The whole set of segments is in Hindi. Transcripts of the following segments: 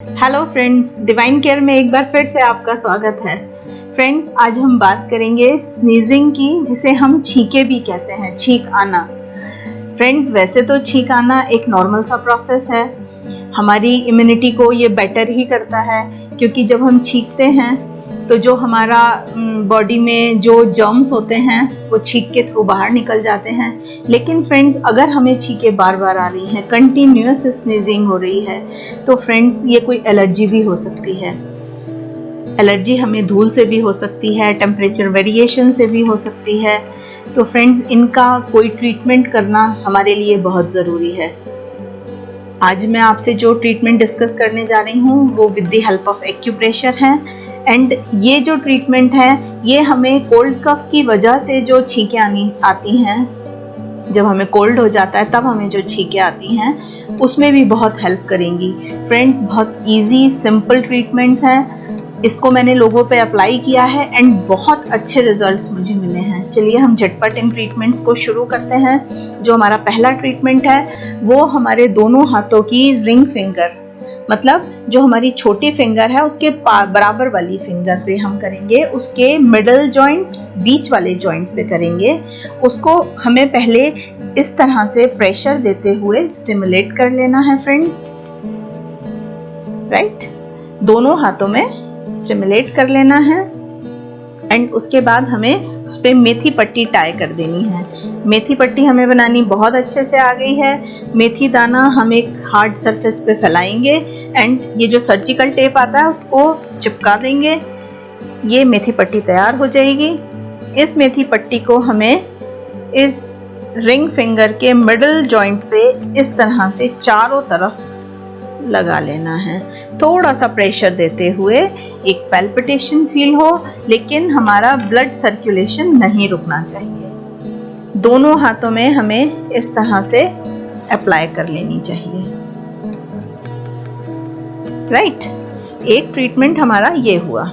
हेलो फ्रेंड्स, डिवाइन केयर में एक बार फिर से आपका स्वागत है। फ्रेंड्स, आज हम बात करेंगे स्नीजिंग की, जिसे हम छींके भी कहते हैं, छींक आना। फ्रेंड्स, वैसे तो छींक आना एक नॉर्मल सा प्रोसेस है। हमारी इम्यूनिटी को ये बेटर ही करता है, क्योंकि जब हम छींकते हैं तो जो हमारा बॉडी में जो जर्म्स होते हैं वो छींक के थ्रू बाहर निकल जाते हैं। लेकिन फ्रेंड्स, अगर हमें छींके बार बार आ रही हैं, कंटिन्यूअस स्नीजिंग हो रही है, तो फ्रेंड्स ये कोई एलर्जी भी हो सकती है। एलर्जी हमें धूल से भी हो सकती है, टेम्परेचर वेरिएशन से भी हो सकती है। तो फ्रेंड्स, इनका कोई ट्रीटमेंट करना हमारे लिए बहुत ज़रूरी है। आज मैं आपसे जो ट्रीटमेंट डिस्कस करने जा रही हूँ वो with the help of acupressure है। एंड ये जो ट्रीटमेंट है ये हमें कोल्ड कफ की वजह से जो छींकें आती हैं, जब हमें कोल्ड हो जाता है तब हमें जो छींकें आती हैं, उसमें भी बहुत हेल्प करेंगी। फ्रेंड्स, बहुत इजी सिंपल ट्रीटमेंट्स हैं। इसको मैंने लोगों पे अप्लाई किया है एंड बहुत अच्छे रिजल्ट्स मुझे मिले हैं। चलिए हम झटपट इन ट्रीटमेंट्स को शुरू करते हैं। जो हमारा पहला ट्रीटमेंट है वो हमारे दोनों हाथों की रिंग फिंगर, मतलब जो हमारी छोटी फिंगर है उसके बराबर वाली फिंगर पे हम करेंगे। उसके मिडल जॉइंट, बीच वाले जॉइंट पे करेंगे। उसको हमें पहले इस तरह से प्रेशर देते हुए स्टिमुलेट कर लेना है फ्रेंड्स, राइट। दोनों हाथों में स्टिमुलेट कर लेना है एंड उसके बाद हमें उस पर मेथी पट्टी टाई कर देनी है। मेथी पट्टी हमें बनानी बहुत अच्छे से आ गई है। मेथी दाना हम एक हार्ड सरफेस पे फैलाएंगे एंड ये जो सर्जिकल टेप आता है उसको चिपका देंगे। ये मेथी पट्टी तैयार हो जाएगी। इस मेथी पट्टी को हमें इस रिंग फिंगर के मिडल जॉइंट पे इस तरह से चारों तरफ लगा लेना है, थोड़ा सा प्रेशर देते हुए। एक पैल्पिटेशन फील हो, लेकिन हमारा ब्लड सर्कुलेशन नहीं रुकना चाहिए। दोनों हाथों में हमें इस तरह से अप्लाई कर लेनी चाहिए, राइट। एक ट्रीटमेंट हमारा ये हुआ,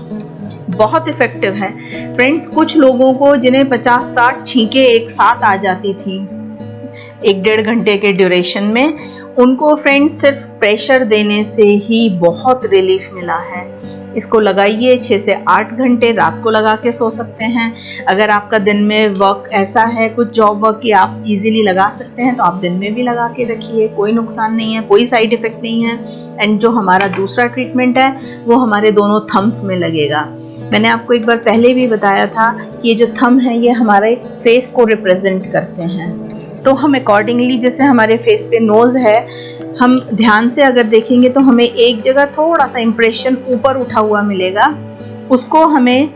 बहुत इफेक्टिव है। फ्रेंड्स, कुछ लोगों को जिन्हें 50-60 छींकें एक साथ आ जाती थी 1-1.5 घंटे के ड्यूरेशन में, उनको फ्रेंड्स सिर्फ प्रेशर देने से ही बहुत रिलीफ मिला है। इसको लगाइए, 6 से 8 घंटे रात को लगा के सो सकते हैं। अगर आपका दिन में वर्क ऐसा है, कुछ जॉब वर्क कि आप इजीली लगा सकते हैं, तो आप दिन में भी लगा के रखिए, कोई नुकसान नहीं है, कोई साइड इफेक्ट नहीं है। एंड जो हमारा दूसरा ट्रीटमेंट है वो हमारे दोनों थम्स में लगेगा। मैंने आपको एक बार पहले भी बताया था कि ये जो थंब है ये हमारे फेस को रिप्रेजेंट करते हैं। तो हम अकॉर्डिंगली, जैसे हमारे फेस पे नोज है, हम ध्यान से अगर देखेंगे तो हमें एक जगह थोड़ा सा इंप्रेशन ऊपर उठा हुआ मिलेगा। उसको हमें,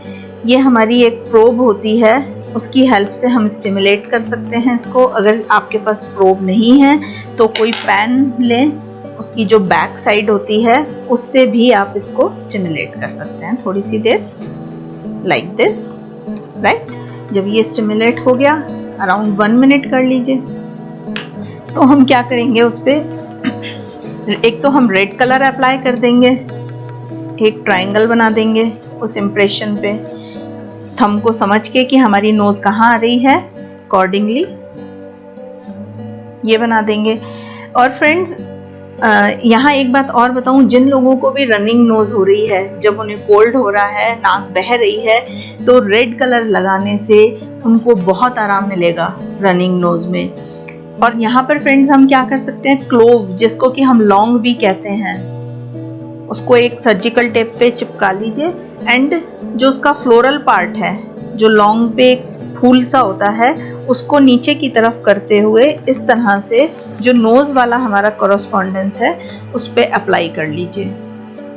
ये हमारी एक प्रोब होती है, उसकी हेल्प से हम स्टिमुलेट कर सकते हैं इसको। अगर आपके पास प्रोब नहीं है तो कोई पेन लें, उसकी जो बैक साइड होती है उससे भी आप इसको स्टिमुलेट कर सकते हैं थोड़ी सी देर, लाइक दिस, राइट। जब ये स्टिमुलेट हो गया, अराउंड 1 मिनट कर लीजिए। तो हम क्या करेंगे, उस पर एक तो हम रेड कलर अप्लाई कर देंगे, एक ट्रायंगल बना देंगे उस इम्प्रेशन पे, थंब को समझ के कि हमारी नोज कहाँ आ रही है, अकॉर्डिंगली ये बना देंगे। और फ्रेंड्स, यहाँ एक बात और बताऊं, जिन लोगों को भी रनिंग नोज हो रही है, जब उन्हें कोल्ड हो रहा है, नाक बह रही है, तो रेड कलर लगाने से उनको बहुत आराम मिलेगा रनिंग नोज में। और यहाँ पर फ्रेंड्स हम क्या कर सकते हैं, क्लोव, जिसको कि हम लौंग भी कहते हैं, उसको एक सर्जिकल टेप पे चिपका लीजिए एंड जो उसका फ्लोरल पार्ट है, जो लौंग पे एक फूल सा होता है, उसको नीचे की तरफ करते हुए इस तरह से जो नोज वाला हमारा कॉरस्पॉन्डेंस है उस पे अप्लाई कर लीजिए।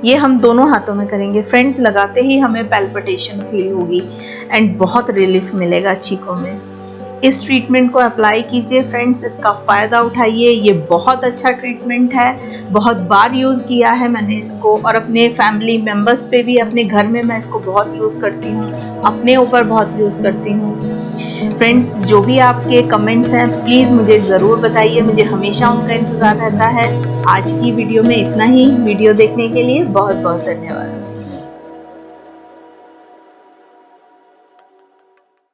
ये हम दोनों हाथों में करेंगे। फ्रेंड्स, लगाते ही हमें पैल्पिटेशन फील होगी एंड बहुत रिलीफ मिलेगा छींकों में। इस ट्रीटमेंट को अप्लाई कीजिए फ्रेंड्स, इसका फ़ायदा उठाइए। ये बहुत अच्छा ट्रीटमेंट है, बहुत बार यूज़ किया है मैंने इसको, और अपने फैमिली मेम्बर्स पे भी, अपने घर में मैं इसको बहुत यूज़ करती हूँ, अपने ऊपर बहुत यूज़ करती हूँ। फ्रेंड्स, जो भी आपके कमेंट्स हैं प्लीज़ मुझे ज़रूर बताइए, मुझे हमेशा उनका इंतज़ार रहता है। आज की वीडियो में इतना ही। वीडियो देखने के लिए बहुत बहुत धन्यवाद।